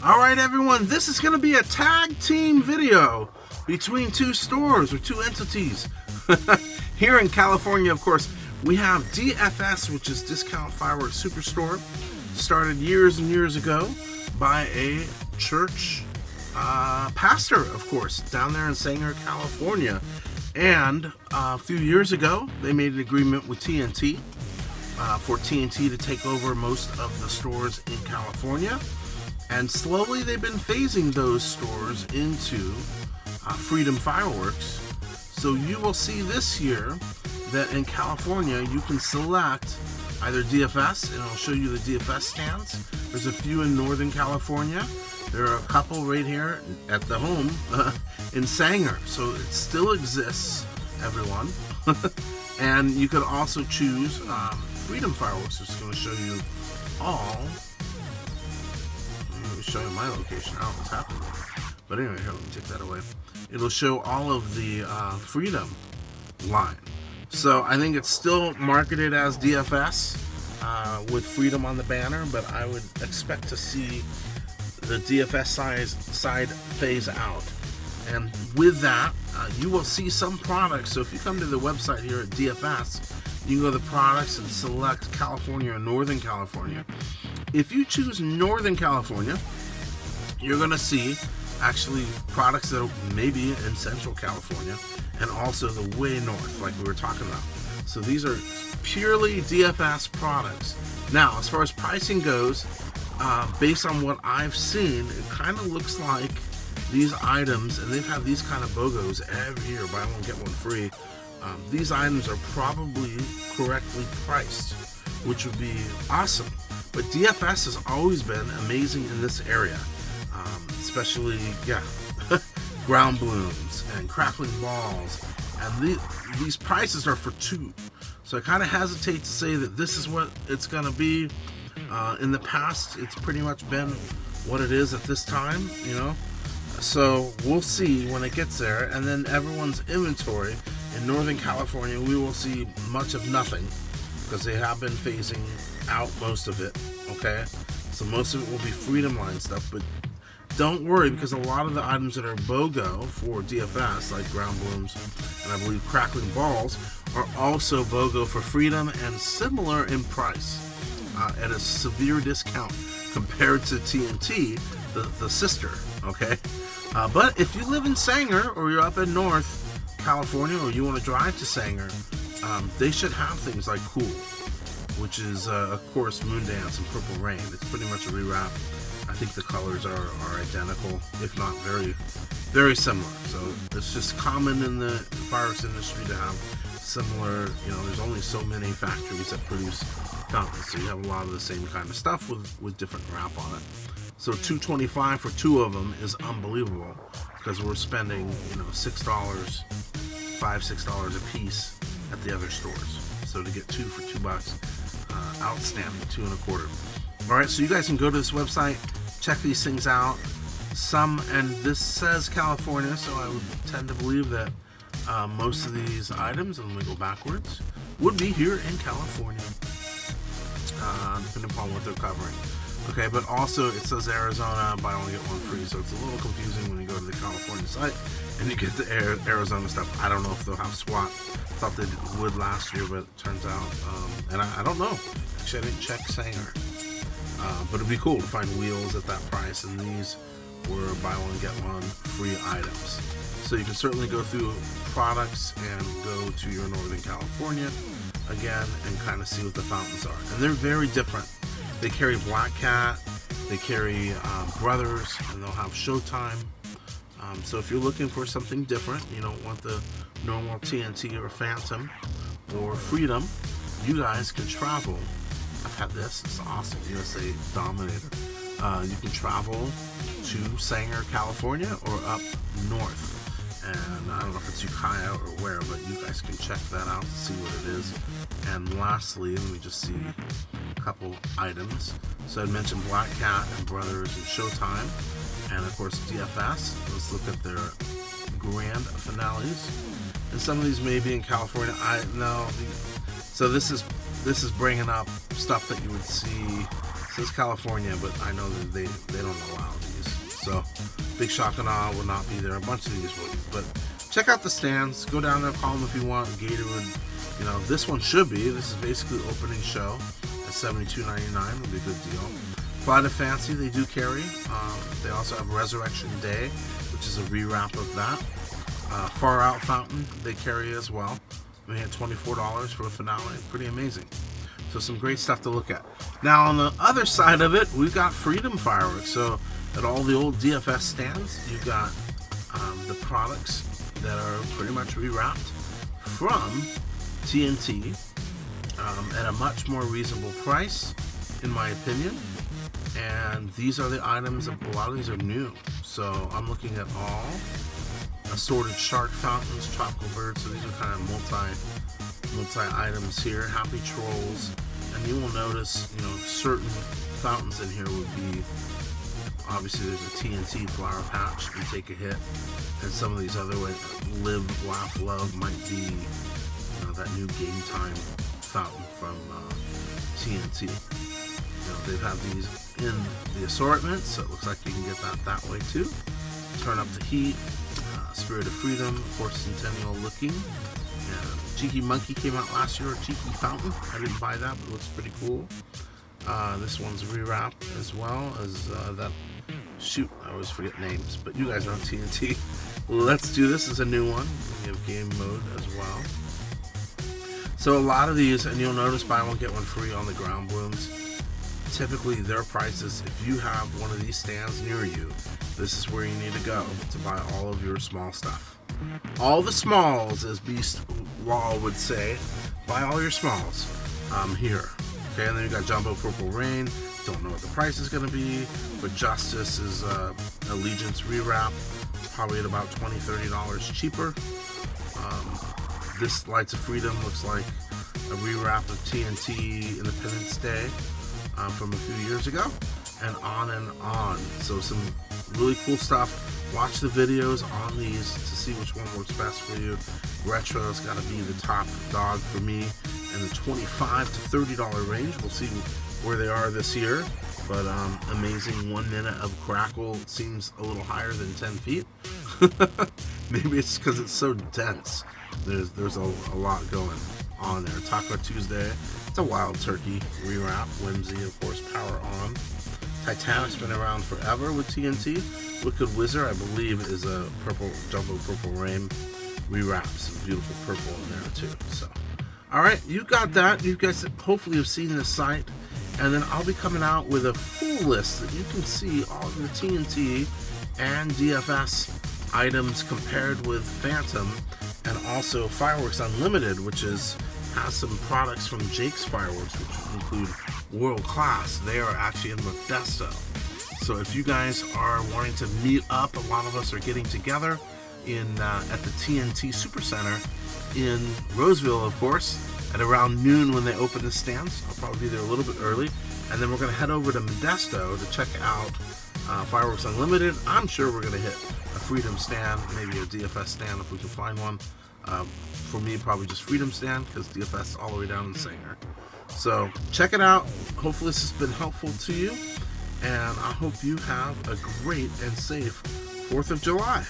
Alright everyone, this is going to be a tag team video between two stores or two entities. Here in California, of course, we have DFS, which is Discount Fireworks Superstore. Started years and years ago by a church pastor, of course, down there in Sane, California. And a few years ago, they made an agreement with TNT for TNT to take over most of the stores in California. And slowly they've been phasing those stores into Freedom Fireworks. So you will see this year that in California you can select either DFS, and it'll show you the DFS stands. There's a few in Northern California. There are a couple right here at the home in Sanger. So it still exists, everyone. And you could also choose Freedom Fireworks, which is going to show you all. Let me show you my location. I don't know what's happening. But anyway, here, let me take that away. It'll show all of the Freedom line. So I think it's still marketed as DFS with Freedom on the banner, but I would expect to see the DFS side phase out. And with that, you will see some products. So if you come to the website here at DFS, you can go to the products and select California or Northern California. If you choose Northern California, you're going to see actually products that are maybe in Central California and also the way north, like we were talking about. So these are purely DFS products. Now, as far as pricing goes, based on what I've seen, it kind of looks like these items, and they've had these kind of BOGOs every year, buy one get one free. These items are probably correctly priced, which would be awesome. But DFS has always been amazing in this area, especially, ground blooms and crackling balls. And these prices are for two. So I kind of hesitate to say that this is what it's going to be. In the past, it's pretty much been what it is at this time, you know. So we'll see when it gets there. And then everyone's inventory in Northern California, we will see much of nothing because they have been phasing out most of it, okay? So most of it will be Freedom line stuff, but don't worry, because a lot of the items that are BOGO for DFS, like ground blooms and I believe crackling balls, are also BOGO for Freedom and similar in price at a severe discount compared to TNT, the sister, okay? But if you live in Sanger or you're up in North California or you want to drive to Sanger, they should have things like Cool, which is, of course, Moondance and Purple Rain. It's pretty much a rewrap. I think the colors are identical, if not very, very similar. So it's just common in the fireworks industry to have similar, there's only so many factories that produce fountains. So you have a lot of the same kind of stuff with different wrap on it. So $2.25 for two of them is unbelievable because we're spending, $6, $5-6 a piece at the other stores. So to get two for $2, outstanding, $2.25. All right, so you guys can go to this website, check these things out. And this says California, so I would tend to believe that most of these items, and let me go backwards, would be here in California, depending upon what they're covering. Okay, but also it says Arizona, buy one get one free, so it's a little confusing when you go to the California site and you get the Arizona stuff. I don't know if they'll have SWAT. Thought they would last year, but it turns out, and I don't know. Actually, I didn't check Sanger. But it'd be cool to find wheels at that price, and these were buy one get one free items. So you can certainly go through products and go to your Northern California again and kind of see what the fountains are. And they're very different. They carry Black Cat, they carry Brothers, and they'll have Showtime. So if you're looking for something different, you don't want the normal TNT or Phantom or Freedom, you guys can travel. I've had this, it's awesome, USA Dominator. You can travel to Sanger, California or up north. And I don't know if it's Ukiah or where, but you guys can check that out to see what it is. And lastly, let me just see a couple items. So I mentioned Black Cat and Brothers and Showtime, and of course DFS. Let's look at their grand finales. And some of these may be in California. So this is bringing up stuff that you would see says California, but I know that they don't allow these. So Big Shock and Awe will not be there. A bunch of these will. But check out the stands. Go down there, call them if you want. Gatorwood, you know, this one should be. This is basically opening show at $72.99. Would be a good deal. Flight of Fancy, they do carry. They also have Resurrection Day, which is a rewrap of that. Far Out Fountain, they carry as well. We had $24 for a finale. Pretty amazing. So some great stuff to look at. Now on the other side of it, we've got Freedom Fireworks. So at all the old DFS stands, you've got the products that are pretty much rewrapped from TNT at a much more reasonable price, in my opinion. And these are the items, a lot of these are new. So I'm looking at all assorted shark fountains, tropical birds. So these are kind of multi items here. Happy Trolls, and you will notice, you know, certain fountains in here would be, obviously there's a TNT flower patch and take a hit, and some of these other ones, Live, Laugh, Love, might be, you know, that new Game Time fountain from TNT. You know, they have these in the assortment, so it looks like you can get that way too. Turn Up the Heat, Spirit of Freedom, of course, Centennial Looking. Cheeky Monkey came out last year, Cheeky Fountain. I didn't buy that, but it looks pretty cool. This one's rewrapped as well as that. Shoot, I always forget names, but you guys are on TNT. Let's Do This is a new one. We have game mode as well. So a lot of these, and you'll notice buy one get one free on the ground blooms. Typically their prices, if you have one of these stands near you, this is where you need to go to buy all of your small stuff. All the smalls, as Beast Law would say, buy all your smalls here. Okay, and then you got Jumbo Purple Rain. Don't know what the price is going to be, but Justice is Allegiance rewrap, probably at about $20-$30 cheaper. This Lights of Freedom looks like a rewrap of TNT Independence Day from a few years ago, and on. So some really cool stuff. Watch the videos on these to see which one works best for you. Retro's got to be the top dog for me in the $25 to $30 range. We'll see where they are this year, but amazing 1 minute of Crackle seems a little higher than 10 feet. Maybe it's because it's so dense. There's a lot going on there. Taco Tuesday, it's a Wild Turkey rewrap. Whimsy, of course, Power On. Titanic's been around forever with TNT. Wicked Wizard, I believe, is a Jumbo Purple Rain rewrap. Some beautiful purple in there too. So, all right, you got that. You guys hopefully have seen this site, and then I'll be coming out with a full list that you can see all of the TNT and DFS items compared with Phantom, and also Fireworks Unlimited, which has some products from Jake's Fireworks, which include World Class. They are actually in Modesto. So if you guys are wanting to meet up, a lot of us are getting together at the TNT Super Center in Roseville, of course, at around noon when they open the stands. I'll probably be there a little bit early, and then we're going to head over to Modesto to check out Fireworks Unlimited. I'm sure we're going to hit a Freedom stand, maybe a DFS stand if we can find one. For me, probably just Freedom stand, because DFS is all the way down in Sanger. So check it out. Hopefully this has been helpful to you, and I hope you have a great and safe 4th of July.